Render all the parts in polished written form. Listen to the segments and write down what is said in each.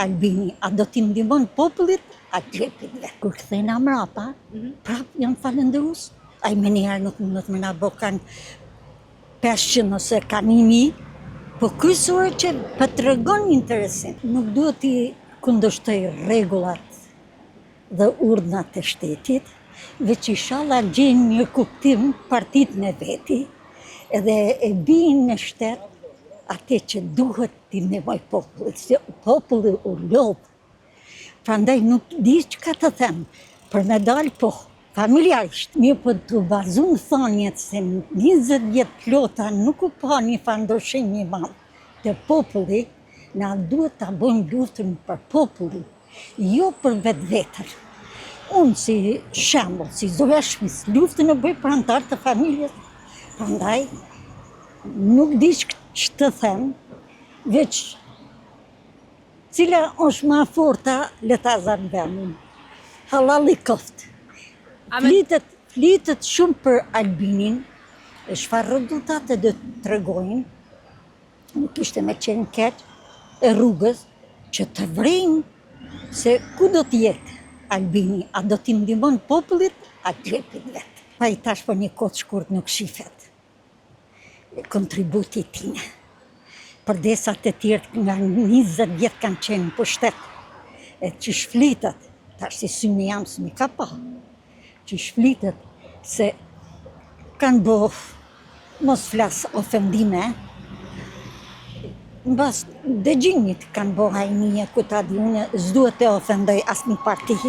Albini, a do t'i ndihmon popullit a gjepit vetë. Kur kthejna mrapa, prap janë falendërus. Ai me njerë nuk mundet me na bo kanë 500 ose kanë 1000, po kryesore që për të regon interesim. Nuk duhet t'i kundërshtoj rregullat dhe urdhnat e shtetit, veç inshallah gjejnë një kuptim partitë në veti, edhe e bijnë në shtet atë që duhet t'i nevoj popullit, se populli u lodh. Prandaj nuk di çka të them, për me dalë po, familjarisht. Mirë po të bazu në thonjet se 20 vjet plota nuk u pa një ndryshim i madh të populli, na duhet ta bëjmë luftën për popullin, jo për vetveten. Unë si shembull, si Zoja Shmis, luftën e bëj për anëtarët të familjes. Prandaj nuk di që të them, veç cila është ma forta le ta zanvenin. Halali koft. Flitet shumë për Albinin, e çfarë rezultate do të tregojnë, nuk ishte me qenë keq e rrugës që të vrejnë se ku do t'jetë Albini, a do t'i ndihmon popullit a gjepit vetë. Pa i tash për një kohë shkurt nuk shifet kontributi tine. Përdesat e tjerë nga 20 vjet kanë qenë në pushtet, e që shflitet, tash si syni jam s'mi ka pa, që shflitet se kanë bo, mos flas ofendime, në bas dëgjimit kanë bo hajnije, ku ta di unë, s'duhet të ofendoj as një parti,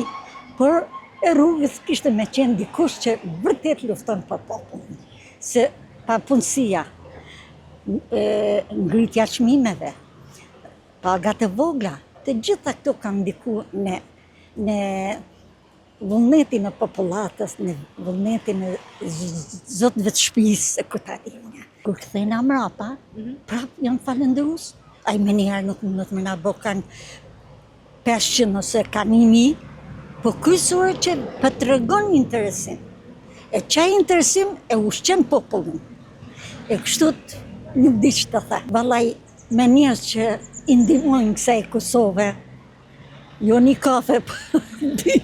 por e rrugës kishte me qenë dikush që vërtet lufton për popullin. Se papunësia, ngritja çmimeve, pagat e vogla, të gjitha këto kanë ndiku në vullnetin e popullatës, në vullnetin e zotëve të shtëpisë e kutarinja. Kur kthejna mrapa, prap janë falendërus. Ai me njerë nuk mundet me na bo kanë 500 ose kanë 1000, po kryesore që për të regon interesim. E qaj interesim e ushqen popullin. E kështut nuk di që të the. Vallaj, me njerëz që i ndihmojnë kësaj Kosove, jo një kafe, di.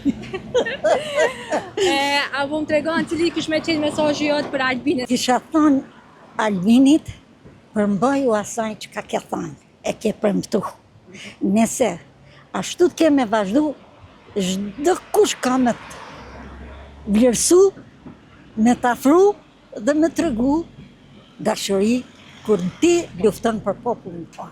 A më tregon cili kish me qenë mesazhi jot për Albinin? Kisha thonë Albinit, përmbaju asaj që ka ke thonë, e ke premtu. Nëse ashtu të ke me vazhdu, çdo kush ka me të vlerësu, me të afru dhe me tregu dashuri kur ti lufton për popullin tonë.